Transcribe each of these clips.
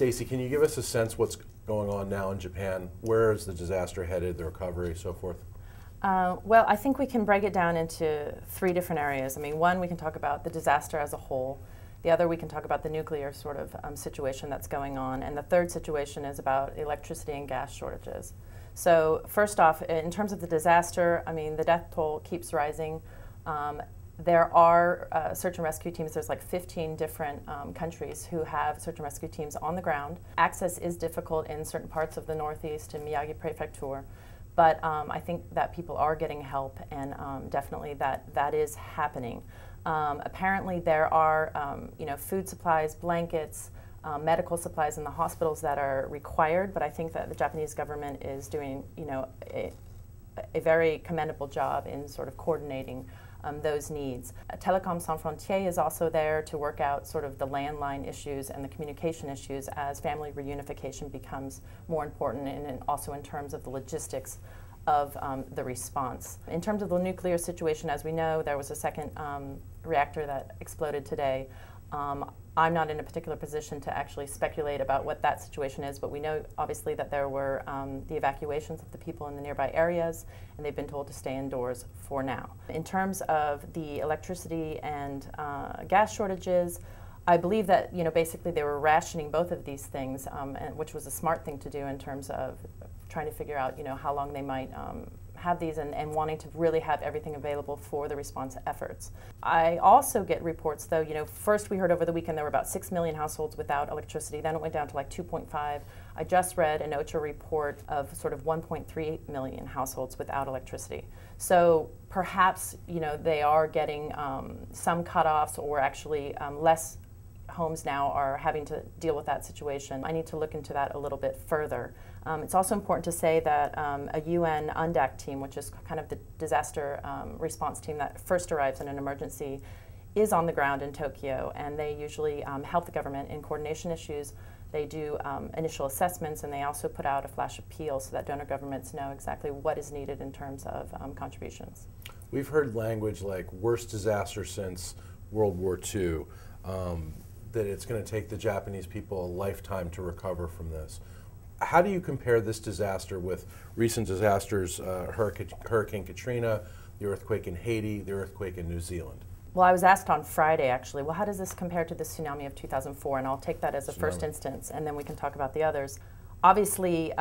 Stacey, can you give us a sense what's going on now in Japan? Where is the disaster headed, the recovery, so forth? Well, I think we can break it down into three different areas. I mean, one, we can talk about the disaster as a whole. The other, we can talk about the nuclear sort of situation that's going on. And the third situation is about electricity and gas shortages. So first off, in terms of the disaster, I mean, the death toll keeps rising. There are search and rescue teams. There's like 15 different countries who have search and rescue teams on the ground. Access is difficult in certain parts of the Northeast and Miyagi Prefecture. But I think that people are getting help, and definitely that is happening. Apparently, there are food supplies, blankets, medical supplies in the hospitals that are required. But I think that the Japanese government is doing a very commendable job in sort of coordinating those needs. Telecom Sans Frontières is also there to work out sort of the landline issues and the communication issues as family reunification becomes more important, and also in terms of the logistics of the response. In terms of the nuclear situation, as we know, there was a second reactor that exploded today. I'm not in a particular position to actually speculate about what that situation is, but we know obviously that there were the evacuations of the people in the nearby areas, and they've been told to stay indoors for now. In terms of the electricity and gas shortages, I believe that basically they were rationing both of these things, which was a smart thing to do in terms of trying to figure out how long they might have these, and wanting to really have everything available for the response efforts. I also get reports, though, first we heard over the weekend there were about 6 million households without electricity, then it went down to like 2.5. I just read an OCHA report of sort of 1.3 million households without electricity. So perhaps, they are getting some cutoffs, or actually less homes now are having to deal with that situation. I need to look into that a little bit further. It's also important to say that a UN UNDAC team, which is kind of the disaster response team that first arrives in an emergency, is on the ground in Tokyo, and they usually help the government in coordination issues. They do initial assessments, and they also put out a flash appeal so that donor governments know exactly what is needed in terms of contributions. We've heard language like worst disaster since World War II, that it's going to take the Japanese people a lifetime to recover from this. How do you compare this disaster with recent disasters, Hurricane Katrina, the earthquake in Haiti, the earthquake in New Zealand? Well, I was asked on Friday, actually, well, how does this compare to the tsunami of 2004? And I'll take that as a first instance, and then we can talk about the others. Obviously,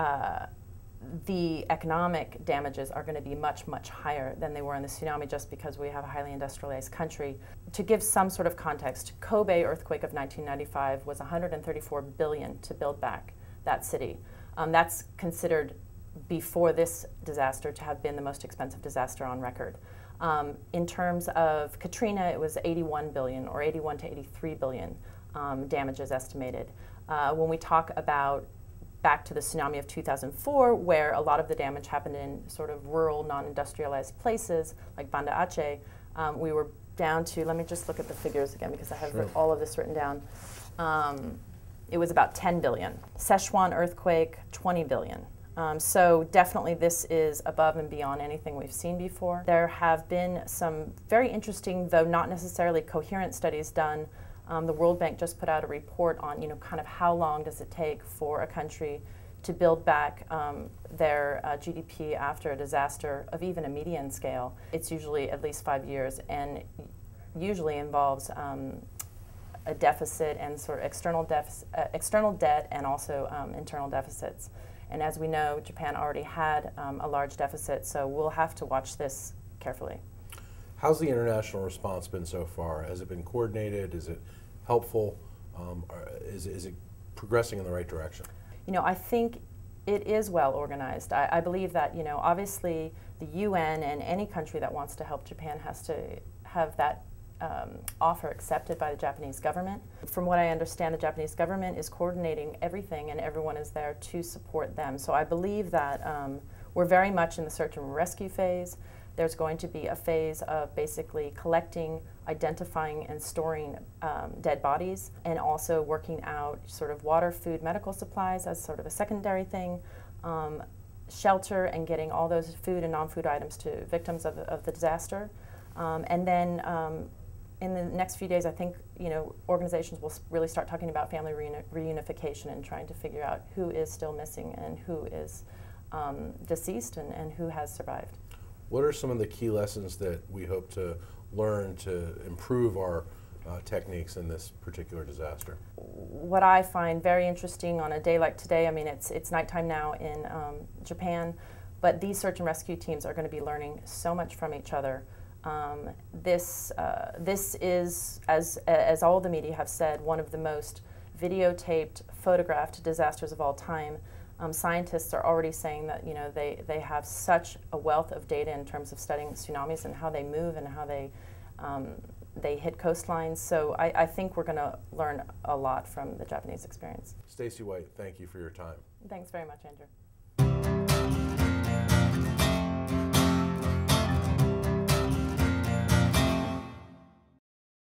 the economic damages are going to be much, much higher than they were in the tsunami, just because we have a highly industrialized country. To give some sort of context, Kobe earthquake of 1995 was $134 billion to build back that city. That's considered, before this disaster, to have been the most expensive disaster on record. In terms of Katrina, it was $81 billion, or 81 to 83 billion damages estimated. When we talk about back to the tsunami of 2004, where a lot of the damage happened in sort of rural, non-industrialized places like Banda Aceh, we were down to, let me just look at the figures again because I have all of this written down. It was about 10 billion. Sichuan earthquake, 20 billion. So definitely this is above and beyond anything we've seen before. There have been some very interesting, though not necessarily coherent, studies done. The World Bank just put out a report on, kind of how long does it take for a country to build back their GDP after a disaster of even a median scale. It's usually at least 5 years, and usually involves a deficit and sort of external debt, and also internal deficits. And as we know, Japan already had a large deficit, so we'll have to watch this carefully. How's the international response been so far? Has it been coordinated? Is it helpful? Is it progressing in the right direction? I think it is well organized. I believe that, obviously the UN and any country that wants to help Japan has to have that offer accepted by the Japanese government. From what I understand, the Japanese government is coordinating everything, and everyone is there to support them. So I believe that we're very much in the search and rescue phase. There's going to be a phase of basically collecting, identifying, and storing dead bodies, and also working out sort of water, food, medical supplies as sort of a secondary thing, shelter, and getting all those food and non-food items to victims of the disaster. And then in the next few days, I think organizations will really start talking about family reunification and trying to figure out who is still missing and who is deceased and who has survived. What are some of the key lessons that we hope to learn to improve our techniques in this particular disaster? What I find very interesting on a day like today, I mean, it's nighttime now in Japan, but these search and rescue teams are going to be learning so much from each other. This is, as all the media have said, one of the most videotaped, photographed disasters of all time. Scientists are already saying that they have such a wealth of data in terms of studying tsunamis and how they move and how they hit coastlines. So I think we're going to learn a lot from the Japanese experience. Stacey White, thank you for your time. Thanks very much, Andrew.